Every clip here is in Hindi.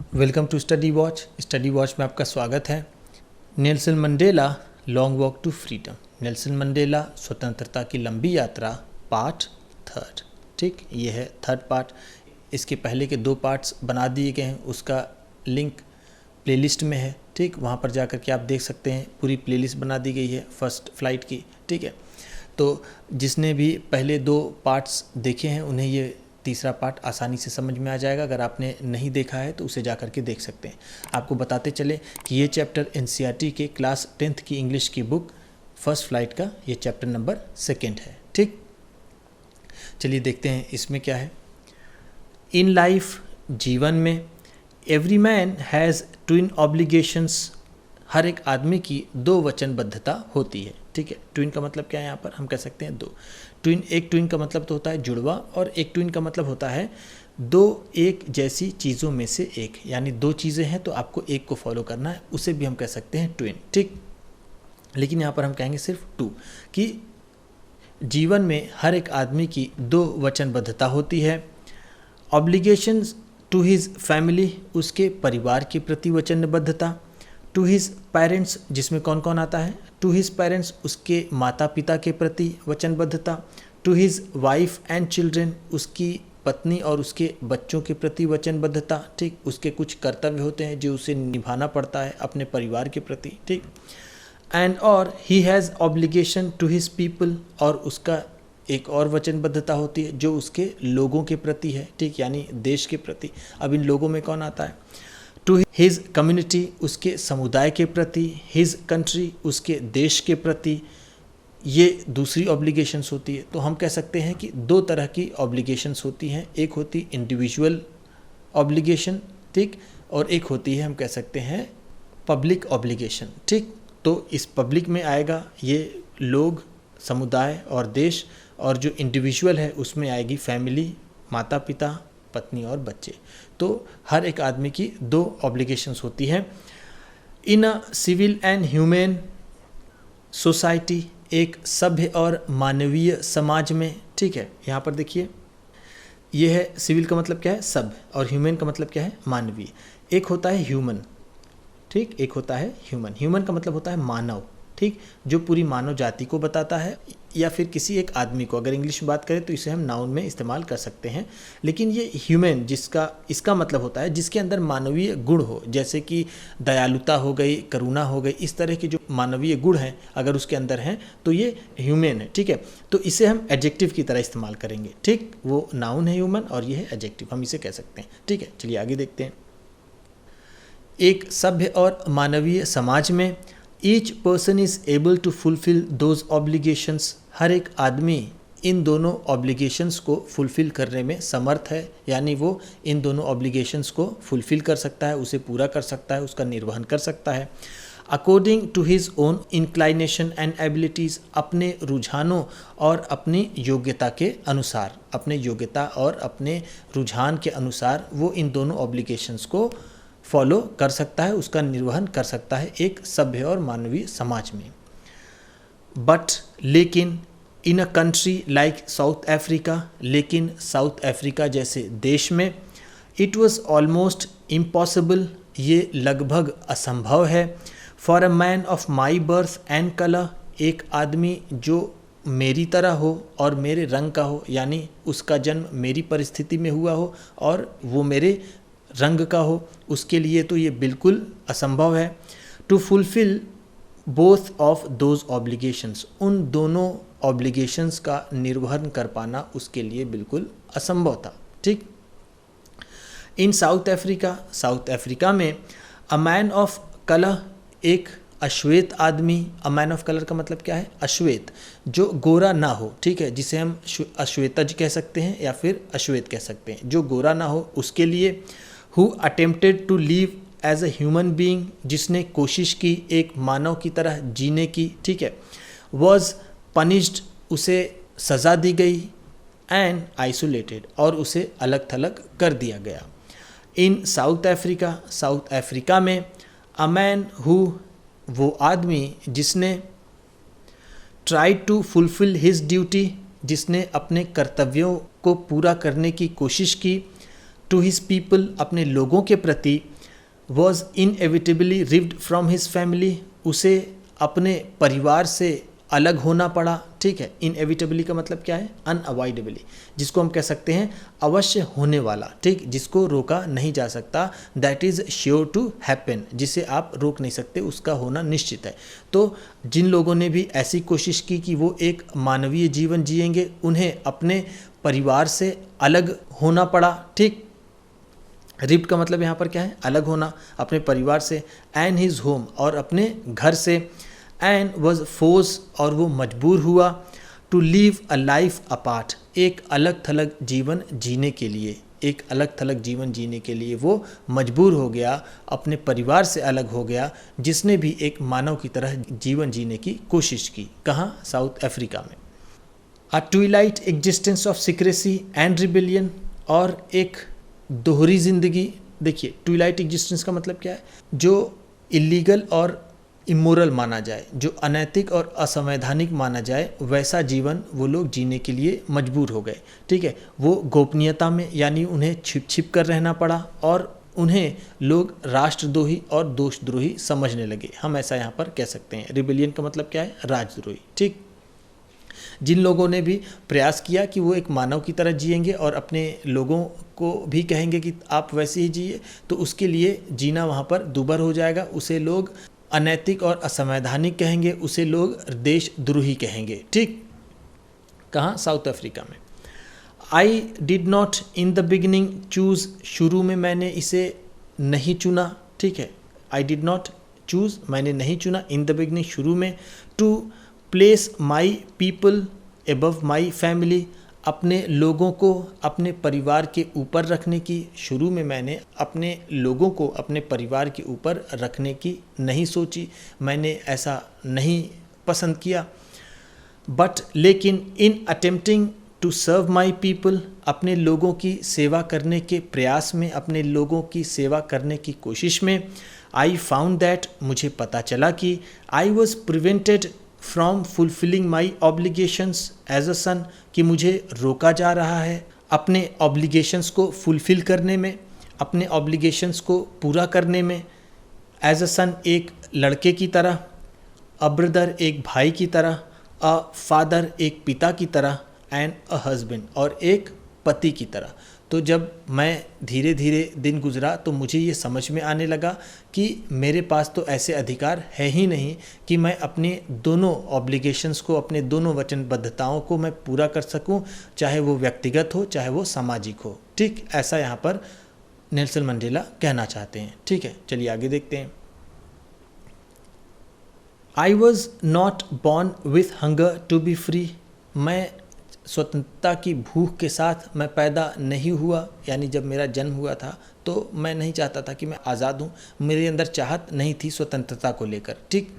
वेलकम टू स्टडी वॉच में आपका स्वागत है। Nelson Mandela long walk to freedom, Nelson Mandela स्वतंत्रता की लंबी यात्रा, पार्ट 3। ठीक, ये है 3rd पार्ट। इसके पहले के 2 पार्ट्स बना दिए गए हैं, उसका लिंक प्लेलिस्ट में है। ठीक, वहाँ पर जा कर के आप देख सकते हैं, पूरी प्लेलिस्ट बना दी गई है फर्स्ट फ्लाइट की। ठीक है, तो जिसने भी पहले 2 पार्ट्स देखे हैं उन्हें ये तीसरा पार्ट आसानी से समझ में आ जाएगा। अगर आपने नहीं देखा है तो उसे जा कर के देख सकते हैं। आपको बताते चले कि ये चैप्टर एनसीईआरटी के क्लास 10th की इंग्लिश की बुक फर्स्ट फ्लाइट का ये चैप्टर नंबर 2 है। ठीक, चलिए देखते हैं इसमें क्या है। इन लाइफ, जीवन में, every man has twin obligations, हर एक आदमी की 2 वचनबद्धता होती है। ठीक है, ट्विन का मतलब क्या है? यहाँ पर हम कह सकते हैं 2 ट्विन। एक ट्विन का मतलब तो होता है जुड़वा, और एक ट्विन का मतलब होता है 2 एक जैसी चीज़ों में से एक, यानी 2 चीज़ें हैं तो आपको एक को फॉलो करना है, उसे भी हम कह सकते हैं ट्विन। ठीक, लेकिन यहाँ पर हम कहेंगे सिर्फ 2 कि जीवन में हर एक आदमी की 2 वचनबद्धता होती है। ऑब्लिगेशंस टू हिज फैमिली, उसके परिवार के प्रति वचनबद्धता। टू हिज पेरेंट्स, जिसमें कौन कौन आता है? टू हिज पेरेंट्स, उसके माता पिता के प्रति वचनबद्धता। To his wife and children, उसकी पत्नी और उसके बच्चों के प्रति वचनबद्धता। ठीक, उसके कुछ कर्तव्य होते हैं जो उसे निभाना पड़ता है अपने परिवार के प्रति। ठीक, एंड और he has obligation to his people, और उसका एक और वचनबद्धता होती है जो उसके लोगों के प्रति है। ठीक, यानी देश के प्रति। अब इन लोगों में कौन आता है? टू हिज कम्युनिटी, उसके समुदाय के प्रति। हिज कंट्री, उसके देश के प्रति। ये दूसरी ऑब्लिगेशंस होती है। तो हम कह सकते हैं कि 2 तरह की ऑब्लिगेशंस होती हैं। एक होती इंडिविजुअल ऑब्लिगेशन, ठीक, और एक होती है हम कह सकते हैं पब्लिक ऑब्लिगेशन। ठीक, तो इस पब्लिक में आएगा ये लोग, समुदाय और देश, और जो इंडिविजुअल है उसमें आएगी फैमिली, माता पिता, पत्नी और बच्चे। तो हर एक आदमी की 2 ऑब्लिगेशंस होती हैं। In a civil and human society, एक सभ्य और मानवीय समाज में। ठीक है, यहाँ पर देखिए, ये है सिविल का मतलब क्या है? सभ्य, और ह्यूमन का मतलब क्या है? मानवीय। एक होता है ह्यूमन, ठीक, एक होता है ह्यूमन। ह्यूमन का मतलब होता है मानव, ठीक, जो पूरी मानव जाति को बताता है, या फिर किसी एक आदमी को। अगर इंग्लिश में बात करें तो इसे हम नाउन में इस्तेमाल कर सकते हैं। लेकिन ये ह्यूमन इसका मतलब होता है जिसके अंदर मानवीय गुण हो, जैसे कि दयालुता हो गई, करुणा हो गई, इस तरह के जो मानवीय गुण हैं अगर उसके अंदर हैं तो ये ह्यूमन है। ठीक है, तो इसे हम एडजेक्टिव की तरह इस्तेमाल करेंगे। ठीक, वो नाउन है ह्यूमन और ये है एडजेक्टिव, हम इसे कह सकते हैं। ठीक है, चलिए आगे देखते हैं। एक सभ्य और मानवीय समाज में each person is able to fulfil those obligations, हर एक आदमी इन दोनों ऑब्लिगेशंस को फुलफिल करने में समर्थ है, यानी वो इन दोनों ऑब्लिगेशंस को फुलफिल कर सकता है, उसे पूरा कर सकता है, उसका निर्वहन कर सकता है। According to his own inclination and abilities, अपने रुझानों और अपनी योग्यता के अनुसार, अपने योग्यता और अपने रुझान के अनुसार वो इन दोनों ऑब्लिगेशंस को फॉलो कर सकता है, उसका निर्वहन कर सकता है एक सभ्य और मानवीय समाज में। बट, लेकिन, in a country like South Africa, लेकिन साउथ अफ्रीका जैसे देश में, इट वॉज ऑलमोस्ट इम्पॉसिबल, ये लगभग असंभव है, for a man of my birth and colour, एक आदमी जो मेरी तरह हो और मेरे रंग का हो, यानी उसका जन्म मेरी परिस्थिति में हुआ हो और वो मेरे रंग का हो, उसके लिए तो ये बिल्कुल असंभव है। To fulfil both of those obligations, उन दोनों ऑब्लिगेशंस का निर्वहन कर पाना उसके लिए बिल्कुल असंभव था। ठीक, इन साउथ अफ्रीका में अ मैन ऑफ कलर, एक अश्वेत आदमी, अ मैन ऑफ कलर का मतलब क्या है? अश्वेत, जो गोरा ना हो। ठीक है, जिसे हम अश्वेतज कह सकते हैं या फिर अश्वेत कह सकते हैं, जो गोरा ना हो उसके लिए। Who attempted to live as a human being, जिसने कोशिश की एक मानव की तरह जीने की। ठीक है, वॉज पनिश्ड, उसे सज़ा दी गई, एंड आइसोलेटेड, और उसे अलग थलग कर दिया गया। इन साउथ अफ्रीका में अ मैन हु, वो आदमी जिसने try to fulfil his duty, जिसने अपने कर्तव्यों को पूरा करने की कोशिश की। टू हिज पीपल, अपने लोगों के प्रति। Was inevitably rived from his family, उसे अपने परिवार से अलग होना पड़ा। ठीक है, इनएविटेबली का मतलब क्या है? अनअवॉइडेबली, जिसको हम कह सकते हैं अवश्य होने वाला, ठीक, जिसको रोका नहीं जा सकता, that is sure to happen, जिसे आप रोक नहीं सकते, उसका होना निश्चित है। तो जिन लोगों ने भी ऐसी कोशिश की कि वो एक मानवीय जीवन जिएंगे, उन्हें अपने परिवार से अलग होना पड़ा। ठीक, रिप्ट का मतलब यहाँ पर क्या है? अलग होना अपने परिवार से, एंड हिज होम, और अपने घर से, एंड वॉज फोर्स, और वो मजबूर हुआ, to leave a life apart, एक अलग थलग जीवन जीने के लिए, एक अलग थलग जीवन जीने के लिए वो मजबूर हो गया, अपने परिवार से अलग हो गया, जिसने भी एक मानव की तरह जीवन जीने की कोशिश की। कहाँ? साउथ अफ्रीका में। A twilight existence of secrecy and rebellion, और एक दोहरी जिंदगी। देखिए, ट्विलाइट एग्जिस्टेंस का मतलब क्या है? जो इलीगल और इमोरल माना जाए, जो अनैतिक और असंवैधानिक माना जाए, वैसा जीवन वो लोग जीने के लिए मजबूर हो गए। ठीक है, वो गोपनीयता में, यानी उन्हें छिप छिप कर रहना पड़ा, और उन्हें लोग राष्ट्रद्रोही और देशद्रोही समझने लगे। हम ऐसा यहाँ पर कह सकते हैं। रिबेलियन का मतलब क्या है? राजद्रोही। ठीक, जिन लोगों ने भी प्रयास किया कि वो एक मानव की तरह जिएंगे और अपने लोगों को भी कहेंगे कि आप वैसे ही जिए, तो उसके लिए जीना वहाँ पर दूभर हो जाएगा। उसे लोग अनैतिक और असंवैधानिक कहेंगे, उसे लोग देशद्रोही कहेंगे। ठीक, कहाँ? साउथ अफ्रीका में। I did not in the beginning choose, शुरू में मैंने इसे नहीं चुना। ठीक है, आई डिड नॉट चूज़, मैंने नहीं चुना, इन द बिगिनिंग, शुरू में, to place my people above my family, अपने लोगों को अपने परिवार के ऊपर रखने की, शुरू में मैंने अपने लोगों को अपने परिवार के ऊपर रखने की नहीं सोची, मैंने ऐसा नहीं पसंद किया। बट लेकिन in attempting to serve my people, अपने लोगों की सेवा करने के प्रयास में, अपने लोगों की सेवा करने की कोशिश में, आई फाउंड दैट, मुझे पता चला कि I was prevented from fulfilling my obligations as a son, कि मुझे रोका जा रहा है अपने ऑब्लिगेशंस को फुलफिल करने में, अपने ऑब्लिगेशंस को पूरा करने में, एज अ सन, एक लड़के की तरह, अ ब्रदर, एक भाई की तरह, अ फादर, एक पिता की तरह, एंड अ हस्बैंड, और एक पति की तरह। तो जब मैं धीरे धीरे दिन गुजरा तो मुझे ये समझ में आने लगा कि मेरे पास तो ऐसे अधिकार है ही नहीं कि मैं अपने दोनों ऑब्लिगेशंस को, अपने दोनों वचनबद्धताओं को मैं पूरा कर सकूं, चाहे वो व्यक्तिगत हो, चाहे वो सामाजिक हो। ठीक, ऐसा यहाँ पर नेल्सन मंडेला कहना चाहते हैं। ठीक है, चलिए आगे देखते हैं। I was not born with hunger to be free, मैं स्वतंत्रता की भूख के साथ मैं पैदा नहीं हुआ, यानी जब मेरा जन्म हुआ था तो मैं नहीं चाहता था कि मैं आज़ाद हूँ, मेरे अंदर चाहत नहीं थी स्वतंत्रता को लेकर। ठीक,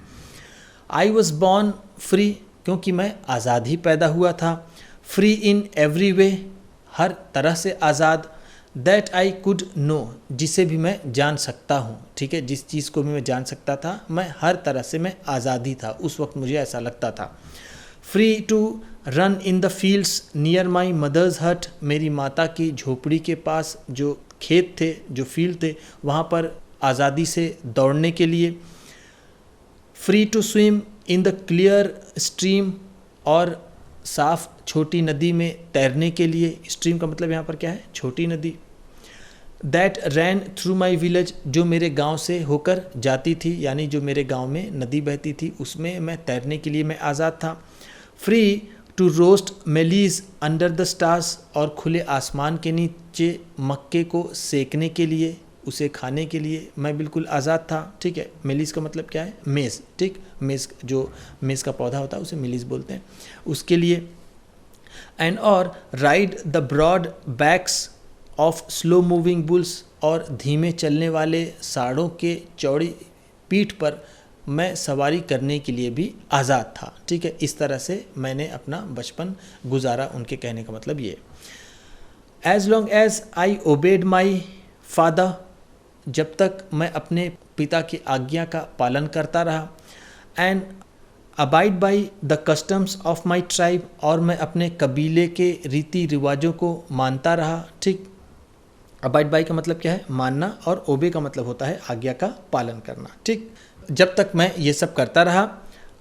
आई वॉज बॉर्न फ्री, क्योंकि मैं आज़ाद ही पैदा हुआ था, फ्री इन एवरी वे, हर तरह से आज़ाद, दैट आई कुड नो, जिसे भी मैं जान सकता हूँ। ठीक है, जिस चीज़ को भी मैं जान सकता था, मैं हर तरह से मैं आज़ाद ही था, उस वक्त मुझे ऐसा लगता था। Free to run in the fields near my mother's hut, मेरी माता की झोपड़ी के पास जो खेत थे, जो फील्ड थे, वहाँ पर आज़ादी से दौड़ने के लिए। Free to swim in the clear stream, और साफ छोटी नदी में तैरने के लिए। स्ट्रीम का मतलब यहाँ पर क्या है? छोटी नदी। That ran through my village, जो मेरे गांव से होकर जाती थी, यानी जो मेरे गांव में नदी बहती थी उसमें मैं तैरने के लिए मैं आज़ाद था। Free to roast mealies under the stars, और खुले आसमान के नीचे मक्के को सेकने के लिए, उसे खाने के लिए मैं बिल्कुल आज़ाद था। ठीक है, मेलीज का मतलब क्या है? मेज़। ठीक, मेज़, जो मेज़ का पौधा होता है उसे मेलीज बोलते हैं, उसके लिए। एंड और ride the broad backs of slow moving bulls, और धीमे चलने वाले साड़ों के चौड़ी पीठ पर मैं सवारी करने के लिए भी आज़ाद था। ठीक है, इस तरह से मैंने अपना बचपन गुजारा, उनके कहने का मतलब ये। As long as I obeyed my father, जब तक मैं अपने पिता की आज्ञा का पालन करता रहा। And abide by the customs of my tribe, और मैं अपने कबीले के रीति रिवाजों को मानता रहा। ठीक, अबाइड बाय का मतलब क्या है, मानना, और ओबे का मतलब होता है आज्ञा का पालन करना। ठीक, जब तक मैं ये सब करता रहा,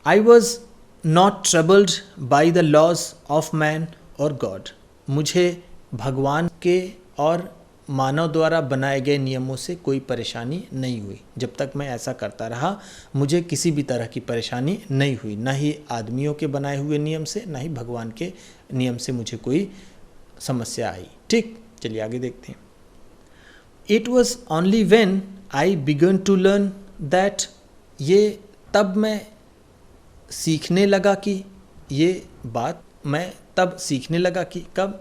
I was not troubled by the laws of man और गॉड, मुझे भगवान के और मानव द्वारा बनाए गए नियमों से कोई परेशानी नहीं हुई। जब तक मैं ऐसा करता रहा मुझे किसी भी तरह की परेशानी नहीं हुई, ना ही आदमियों के बनाए हुए नियम से, ना ही भगवान के नियम से मुझे कोई समस्या आई। ठीक, चलिए आगे देखते हैं। It was only when I began to learn that, ये तब मैं सीखने लगा कि, ये बात मैं तब सीखने लगा कि, कब,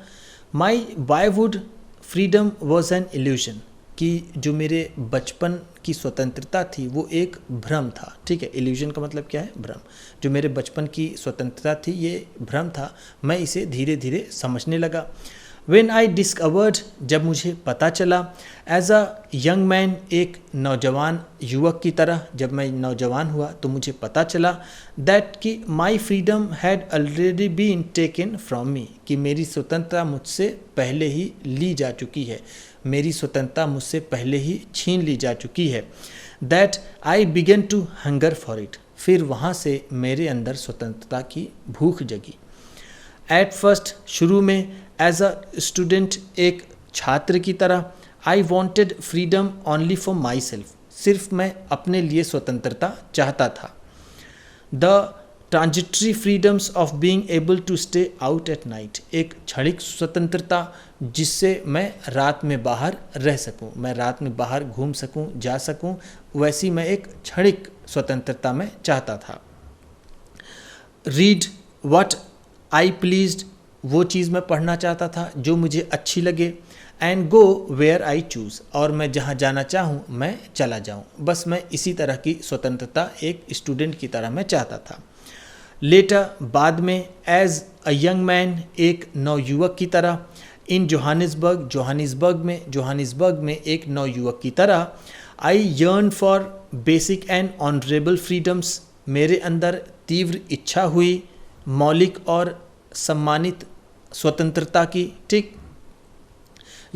my boyhood freedom was an illusion, कि जो मेरे बचपन की स्वतंत्रता थी वो एक भ्रम था। ठीक है, इल्यूजन का मतलब क्या है, भ्रम। जो मेरे बचपन की स्वतंत्रता थी ये भ्रम था, मैं इसे धीरे धीरे समझने लगा। When I discovered, जब मुझे पता चला, एज अ यंग मैन, एक नौजवान युवक की तरह जब मैं नौजवान हुआ तो मुझे पता चला दैट कि my freedom had already been taken from me, कि मेरी स्वतंत्रता मुझसे पहले ही ली जा चुकी है, मेरी स्वतंत्रता मुझसे पहले ही छीन ली जा चुकी है। That I began to hunger for it, फिर वहाँ से मेरे अंदर स्वतंत्रता की भूख जगी। एट फर्स्ट, शुरू में, एज अ स्टूडेंट, एक छात्र की तरह, I wanted freedom only for myself, सिर्फ मैं अपने लिए स्वतंत्रता चाहता था। The transitory freedoms of being able to stay out at night, एक क्षणिक स्वतंत्रता जिससे मैं रात में बाहर रह सकूं, मैं रात में बाहर घूम सकूं, जा सकूं, वैसी मैं एक क्षणिक स्वतंत्रता में चाहता था। रीड व्हाट आई प्लीज्ड, वो चीज़ मैं पढ़ना चाहता था जो मुझे अच्छी लगे। And go where I choose, और मैं जहाँ जाना चाहूँ मैं चला जाऊँ, बस मैं इसी तरह की स्वतंत्रता एक स्टूडेंट की तरह मैं चाहता था। लेटर, बाद में, एज अ यंग मैन, एक नवयुवक की तरह, इन जोहानिसबर्ग में एक नवयुवक की तरह, I yearn for basic and honourable freedoms, मेरे अंदर तीव्र इच्छा हुई मौलिक और सम्मानित स्वतंत्रता की। ठीक,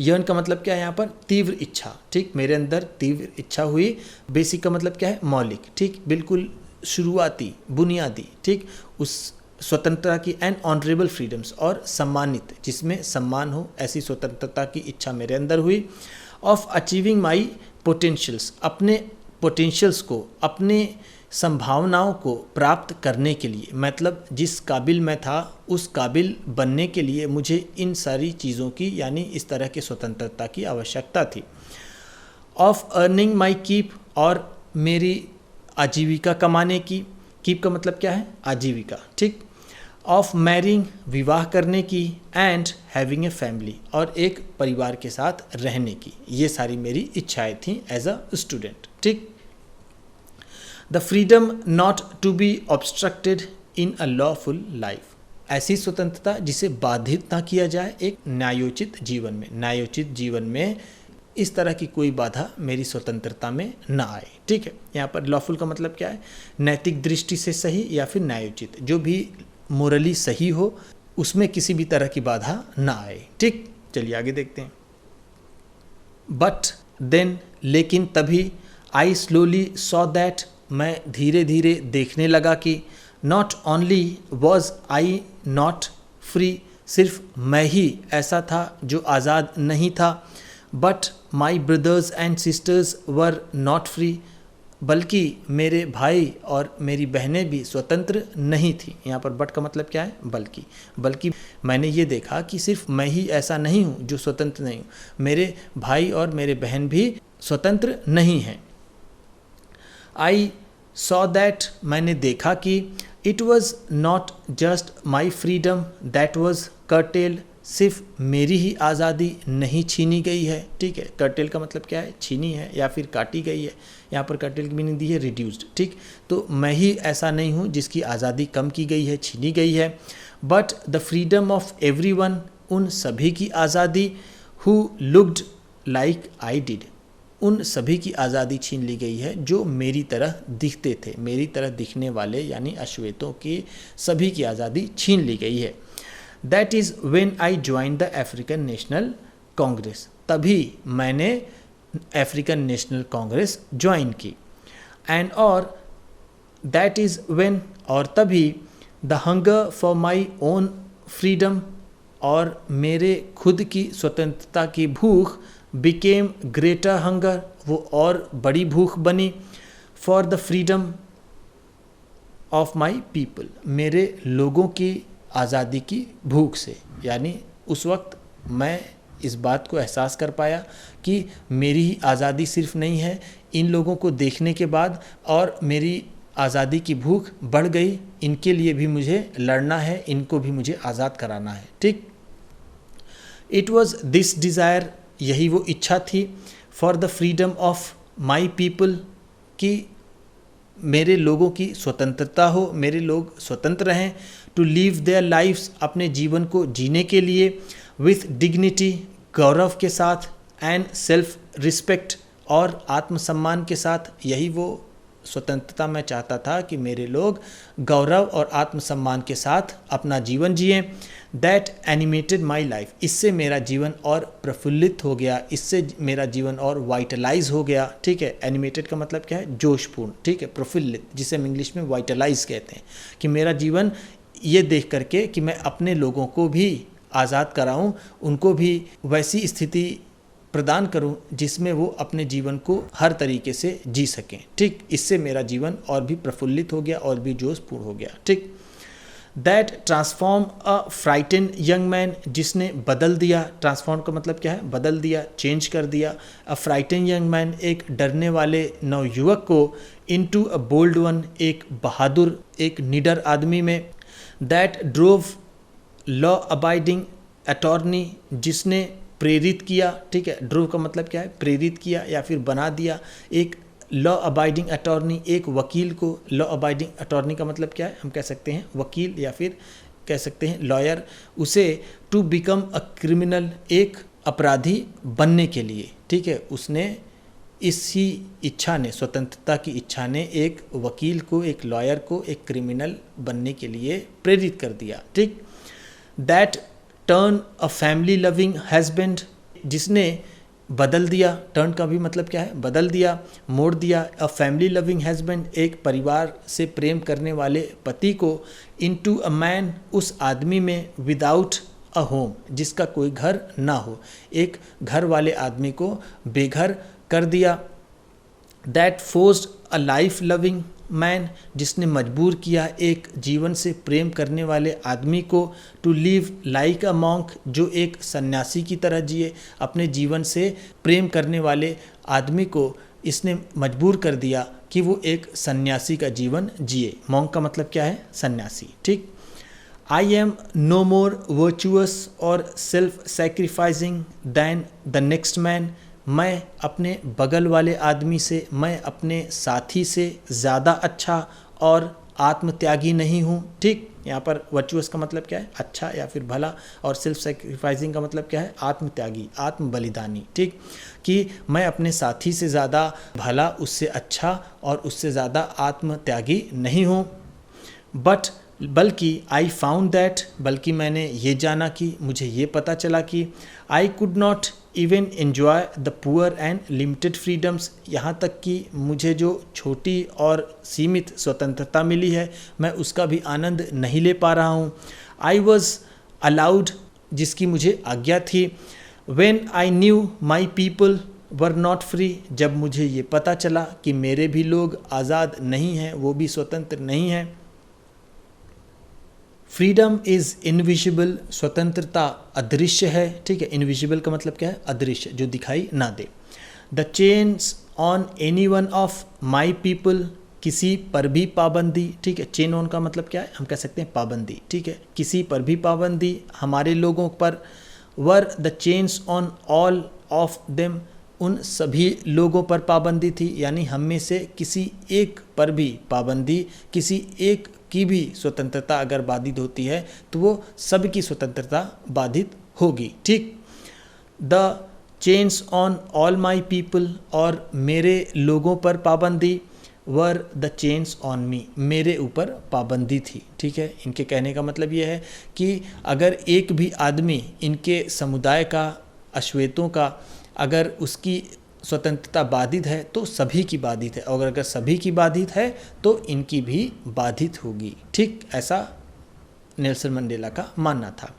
यर्न का मतलब क्या है यहाँ पर, तीव्र इच्छा। ठीक, मेरे अंदर तीव्र इच्छा हुई। बेसिक का मतलब क्या है, मौलिक। ठीक, बिल्कुल शुरुआती, बुनियादी। ठीक, उस स्वतंत्रता की, एंड ऑनरेबल फ्रीडम्स, और सम्मानित, जिसमें सम्मान हो, ऐसी स्वतंत्रता की इच्छा मेरे अंदर हुई। ऑफ अचीविंग माई पोटेंशियल्स, अपने पोटेंशियल्स को, अपने संभावनाओं को प्राप्त करने के लिए, मतलब जिस काबिल मैं था उस काबिल बनने के लिए मुझे इन सारी चीज़ों की, यानी इस तरह की स्वतंत्रता की आवश्यकता थी। ऑफ अर्निंग माई कीप, और मेरी आजीविका कमाने की। कीप का मतलब क्या है, आजीविका। ठीक, ऑफ मैरिंग, विवाह करने की। एंड हैविंग ए फैमिली, और एक परिवार के साथ रहने की। ये सारी मेरी इच्छाएं थीं एज अ स्टूडेंट। ठीक, the freedom not to be obstructed in a lawful life, ऐसी स्वतंत्रता जिसे बाधित ना किया जाए एक न्यायोचित जीवन में। न्यायोचित जीवन में इस तरह की कोई बाधा मेरी स्वतंत्रता में ना आए। ठीक है, यहाँ पर लॉफुल का मतलब क्या है, नैतिक दृष्टि से सही या फिर न्यायोचित, जो भी मोरली सही हो उसमें किसी भी तरह की बाधा ना आए। ठीक, चलिए आगे देखते हैं। बट देन, लेकिन तभी, आई स्लोली सॉ दैट, मैं धीरे धीरे देखने लगा कि, not only was I not free, सिर्फ मैं ही ऐसा था जो आज़ाद नहीं था, but my brothers and sisters were not free, बल्कि मेरे भाई और मेरी बहनें भी स्वतंत्र नहीं थी। यहाँ पर बट का मतलब क्या है, बल्कि मैंने ये देखा कि सिर्फ मैं ही ऐसा नहीं हूँ जो स्वतंत्र नहीं हूँ, मेरे भाई और मेरे बहन भी स्वतंत्र नहीं हैं। आई सॉ दैट, मैंने देखा कि, it was not just my freedom that was curtailed, सिर्फ मेरी ही आज़ादी नहीं छीनी गई है। ठीक है, कर्टेल का मतलब क्या है, छीनी है या फिर काटी गई है। यहाँ पर कर्टेल की मीनिंग दी है रिड्यूस्ड। ठीक, तो मैं ही ऐसा नहीं हूँ जिसकी आज़ादी कम की गई है, छीनी गई है। But the freedom of everyone, उन सभी की आज़ादी, who looked like I did, उन सभी की आज़ादी छीन ली गई है जो मेरी तरह दिखते थे। मेरी तरह दिखने वाले यानी अश्वेतों की सभी की आज़ादी छीन ली गई है। That is when I join the African national Congress, तभी मैंने अफ्रीकन नेशनल कांग्रेस ज्वाइन की। एंड और दैट इज़ व्हेन, और तभी the hunger for my own freedom, और मेरे खुद की स्वतंत्रता की भूख बिकेम ग्रेटर हंगर, वो और बड़ी भूख बनी, for the freedom of my people, मेरे लोगों की आज़ादी की भूख से। यानी उस वक्त मैं इस बात को एहसास कर पाया कि मेरी ही आज़ादी सिर्फ नहीं है, इन लोगों को देखने के बाद और मेरी आज़ादी की भूख बढ़ गई, इनके लिए भी मुझे लड़ना है, इनको भी मुझे आज़ाद कराना है। ठीक, इट वॉज दिस डिज़ायर, यही वो इच्छा थी, for the freedom of my people, कि मेरे लोगों की स्वतंत्रता हो, मेरे लोग स्वतंत्र रहें, टू लीव देयर लाइफ्स, अपने जीवन को जीने के लिए, विथ डिग्निटी, गौरव के साथ, एंड सेल्फ रिस्पेक्ट, और आत्मसम्मान के साथ। यही वो स्वतंत्रता मैं चाहता था कि मेरे लोग गौरव और आत्मसम्मान के साथ अपना जीवन जिएं। दैट एनिमेटेड माई लाइफ, इससे मेरा जीवन और प्रफुल्लित हो गया, इससे मेरा जीवन और वाइटलाइज हो गया। ठीक है, एनिमेटेड का मतलब क्या है? जोशपूर्ण। ठीक है, प्रफुल्लित, जिसे हम इंग्लिश में वाइटलाइज कहते हैं, कि मेरा जीवन ये देख करके कि मैं अपने लोगों को भी आज़ाद कराऊं, उनको भी वैसी स्थिति प्रदान करूं जिसमें वो अपने जीवन को हर तरीके से जी सकें। ठीक, इससे मेरा जीवन और भी प्रफुल्लित हो गया और भी जोशपूर्ण हो गया। ठीक, that transform a frighten young man, जिसने बदल दिया, ट्रांसफॉर्म का मतलब क्या है? बदल दिया, चेंज कर दिया। अ फ्राइटन यंग मैन, एक डरने वाले नवयुवक को, इनटू अ बोल्ड वन, एक बहादुर, एक निडर आदमी में। That drove law abiding attorney, जिसने प्रेरित किया। ठीक है, ड्रोव का मतलब क्या है? प्रेरित किया या फिर बना दिया एक लॉ अबाइडिंग अटॉर्नी, एक वकील को। लॉ अबाइडिंग अटॉर्नी का मतलब क्या है? हम कह सकते हैं वकील या फिर कह सकते हैं लॉयर। उसे टू बिकम अ क्रिमिनल, एक अपराधी बनने के लिए। ठीक है, उसने इसी इच्छा ने, स्वतंत्रता की इच्छा ने एक वकील को, एक लॉयर को एक क्रिमिनल बनने के लिए प्रेरित कर दिया। ठीक, that turn a family loving husband, जिसने बदल दिया, टर्न का भी मतलब क्या है? बदल दिया, मोड़ दिया। अ फैमिली लविंग हस्बैंड, एक परिवार से प्रेम करने वाले पति को, इनटू अ मैन, उस आदमी में, विदाउट अ होम, जिसका कोई घर ना हो, एक घर वाले आदमी को बेघर कर दिया। That forced a life loving man, जिसने मजबूर किया एक जीवन से प्रेम करने वाले आदमी को, to live like a monk, जो एक सन्यासी की तरह जिए। अपने जीवन से प्रेम करने वाले आदमी को इसने मजबूर कर दिया कि वो एक सन्यासी का जीवन जिए। मॉन्क का मतलब क्या है? सन्यासी। ठीक, I am no more virtuous और self sacrificing than the next man, मैं अपने बगल वाले आदमी से, मैं अपने साथी से ज़्यादा अच्छा और आत्मत्यागी नहीं हूँ। ठीक, यहाँ पर वर्चुअस का मतलब क्या है? अच्छा या फिर भला, और सेल्फ सैक्रिफाइसिंग का मतलब क्या है? आत्मत्यागी, आत्म बलिदानी। ठीक, कि मैं अपने साथी से ज़्यादा भला, उससे अच्छा और उससे ज़्यादा आत्मत्यागी नहीं हूँ। बट, बल्कि आई फाउंड दैट, बल्कि मैंने ये जाना कि, मुझे ये पता चला कि I could not even enjoy the poor and limited freedoms, यहाँ तक कि मुझे जो छोटी और सीमित स्वतंत्रता मिली है, मैं उसका भी आनंद नहीं ले पा रहा हूँ। आई वॉज अलाउड, जिसकी मुझे आज्ञा थी। When I knew my people were not free, जब मुझे ये पता चला कि मेरे भी लोग आज़ाद नहीं हैं, वो भी स्वतंत्र नहीं हैं। फ्रीडम इज़ इनविजिबल, स्वतंत्रता अदृश्य है। ठीक है, इनविजिबल का मतलब क्या है? अदृश्य, जो दिखाई ना दे। The chains on any one of my people, किसी पर भी पाबंदी। ठीक है, चेन ऑन का मतलब क्या है? हम कह सकते हैं पाबंदी। ठीक है, किसी पर भी पाबंदी हमारे लोगों पर। Were the chains on all of them, उन सभी लोगों पर पाबंदी थी, यानी हम में से किसी एक पर भी पाबंदी, किसी एक की भी स्वतंत्रता अगर बाधित होती है तो वो सबकी स्वतंत्रता बाधित होगी। ठीक, the chains on all my people, और मेरे लोगों पर पाबंदी। Were the chains on me, मेरे ऊपर पाबंदी थी। ठीक है, इनके कहने का मतलब ये है कि अगर एक भी आदमी इनके समुदाय का अश्वेतों का अगर उसकी स्वतंत्रता बाधित है तो सभी की बाधित है, और अगर सभी की बाधित है तो इनकी भी बाधित होगी। ठीक, ऐसा नेल्सन मंडेला का मानना था।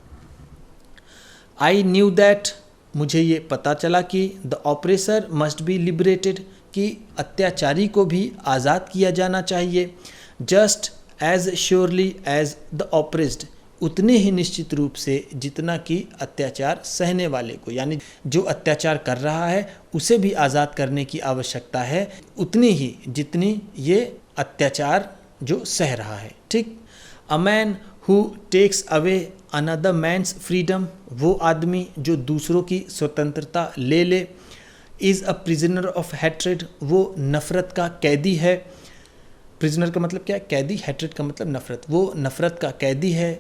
आई न्यू दैट, मुझे ये पता चला कि the oppressor must be liberated, कि अत्याचारी को भी आज़ाद किया जाना चाहिए। Just as surely as the oppressed, उतने ही निश्चित रूप से जितना कि अत्याचार सहने वाले को, यानी जो अत्याचार कर रहा है उसे भी आज़ाद करने की आवश्यकता है, उतनी ही जितनी ये अत्याचार जो सह रहा है। ठीक, a man who takes away another man's freedom, वो आदमी जो दूसरों की स्वतंत्रता ले ले। Is a prisoner of hatred, वो नफ़रत का कैदी है। प्रिजनर का मतलब क्या है? कैदी। हैट्रेड का मतलब नफ़रत, वो नफ़रत का कैदी है।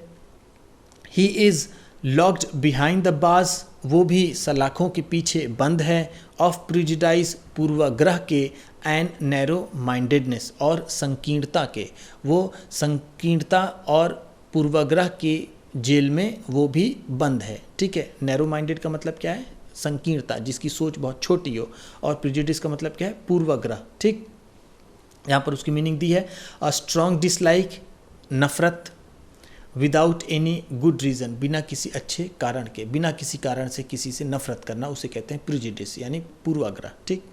He is locked behind the bars, वो भी सलाखों के पीछे बंद है। ऑफ प्रिजुडाइज, पूर्वाग्रह के। एंड नैरो माइंडेडनेस, और संकीर्णता के, वो संकीर्णता और पूर्वाग्रह के जेल में वो भी बंद है। ठीक है, नैरो माइंडेड का मतलब क्या है? संकीर्णता, जिसकी सोच बहुत छोटी हो, और प्रिजुडिस का मतलब क्या है? पूर्वाग्रह। ठीक, यहाँ पर उसकी मीनिंग दी है अ स्ट्रॉन्ग डिसलाइक, नफरत, विदाउट एनी गुड रीज़न, बिना किसी अच्छे कारण के, बिना किसी कारण से किसी से नफरत करना, उसे कहते हैं प्रिजुडिस, यानी पूर्वाग्रह। ठीक,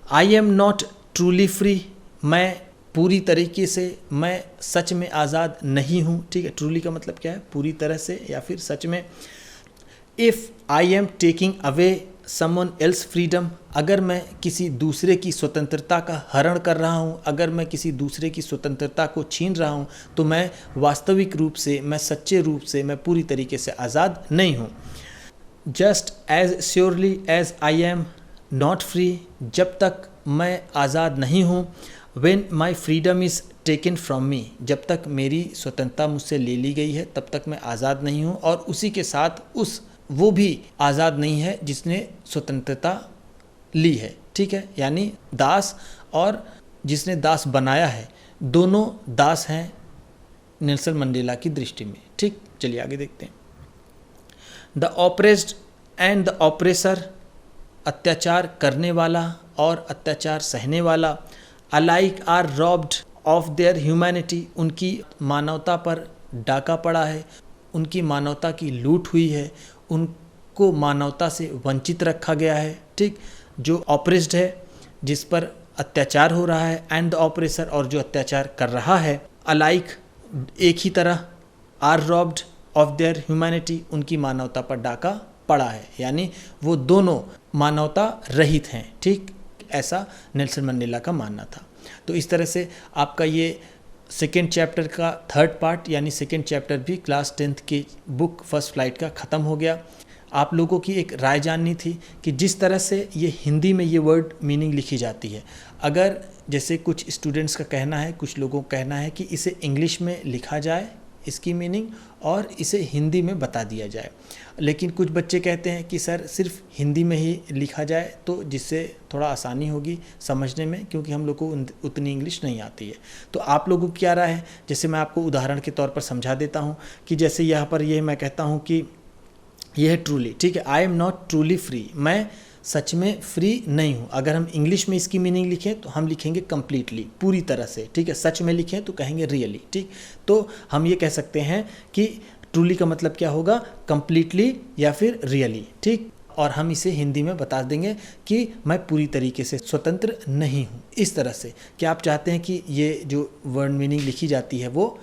I am not truly free, मैं पूरी तरीके से, मैं सच में आज़ाद नहीं हूँ। ठीक है, ट्रूली का मतलब क्या है? पूरी तरह से या फिर सच में। If I am taking away someone else freedom, अगर मैं किसी दूसरे की स्वतंत्रता का हरण कर रहा हूँ, अगर मैं किसी दूसरे की स्वतंत्रता को छीन रहा हूँ, तो मैं वास्तविक रूप से, मैं सच्चे रूप से, मैं पूरी तरीके से आज़ाद नहीं हूँ। Just as surely as I am not free, जब तक मैं आज़ाद नहीं हूँ। When my freedom is taken from me, जब तक मेरी स्वतंत्रता मुझसे ले ली गई है तब तक मैं आज़ाद नहीं हूँ, और उसी के साथ वो भी आज़ाद नहीं है जिसने स्वतंत्रता ली है। ठीक है, यानी दास और जिसने दास बनाया है, दोनों दास हैं नेल्सन मंडेला की दृष्टि में। ठीक, चलिए आगे देखते हैं। The oppressed and the oppressor, अत्याचार करने वाला और अत्याचार सहने वाला, alike are robbed of their humanity, उनकी मानवता पर डाका पड़ा है, उनकी मानवता की लूट हुई है, उनको मानवता से वंचित रखा गया है। ठीक, जो ऑपरेस्ड है, जिस पर अत्याचार हो रहा है, एंड द ऑपरेसर, और जो अत्याचार कर रहा है, अलाइक, एक ही तरह, are robbed of their humanity, उनकी मानवता पर डाका पड़ा है, यानी वो दोनों मानवता रहित हैं। ठीक, ऐसा नेल्सन मंडेला का मानना था। तो इस तरह से आपका ये सेकेंड चैप्टर का थर्ड पार्ट, यानी सेकेंड चैप्टर भी क्लास 10th की बुक फर्स्ट फ्लाइट का ख़त्म हो गया। आप लोगों की एक राय जाननी थी कि जिस तरह से ये हिंदी में ये वर्ड मीनिंग लिखी जाती है, अगर जैसे कुछ स्टूडेंट्स का कहना है, कुछ लोगों का कहना है कि इसे इंग्लिश में लिखा जाए इसकी मीनिंग, और इसे हिंदी में बता दिया जाए, लेकिन कुछ बच्चे कहते हैं कि सर सिर्फ हिंदी में ही लिखा जाए तो जिससे थोड़ा आसानी होगी समझने में, क्योंकि हम लोग को उतनी इंग्लिश नहीं आती है। तो आप लोगों की क्या राय है? जैसे मैं आपको उदाहरण के तौर पर समझा देता हूँ कि जैसे यहाँ पर ये मैं कहता हूँ कि यह है ट्रूली। ठीक है, आई एम नॉट ट्रूली फ्री, मैं सच में फ्री नहीं हूँ। अगर हम इंग्लिश में इसकी मीनिंग लिखें तो हम लिखेंगे कंप्लीटली, पूरी तरह से। ठीक है, सच में लिखें तो कहेंगे रियली। ठीक, तो हम ये कह सकते हैं कि ट्रूली का मतलब क्या होगा? कंप्लीटली या फिर रियली। ठीक, और हम इसे हिंदी में बता देंगे कि मैं पूरी तरीके से स्वतंत्र नहीं हूँ। इस तरह से क्या आप चाहते हैं कि ये जो वर्ड मीनिंग लिखी जाती है वो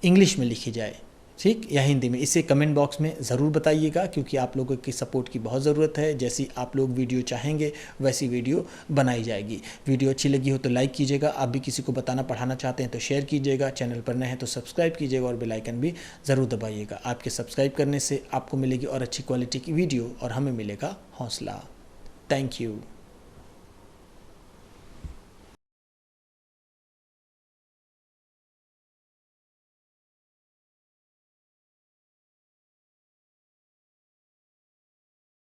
इंग्लिश में लिखी जाए, ठीक, या हिंदी में? इसे कमेंट बॉक्स में ज़रूर बताइएगा, क्योंकि आप लोगों की सपोर्ट की बहुत ज़रूरत है। जैसी आप लोग वीडियो चाहेंगे वैसी वीडियो बनाई जाएगी। वीडियो अच्छी लगी हो तो लाइक कीजिएगा, आप भी किसी को बताना पढ़ाना चाहते हैं तो शेयर कीजिएगा, चैनल पर नए हैं तो सब्सक्राइब कीजिएगा और बेल आइकन भी ज़रूर दबाइएगा। आपके सब्सक्राइब करने से आपको मिलेगी और अच्छी क्वालिटी की वीडियो, और हमें मिलेगा हौसला। Thank you.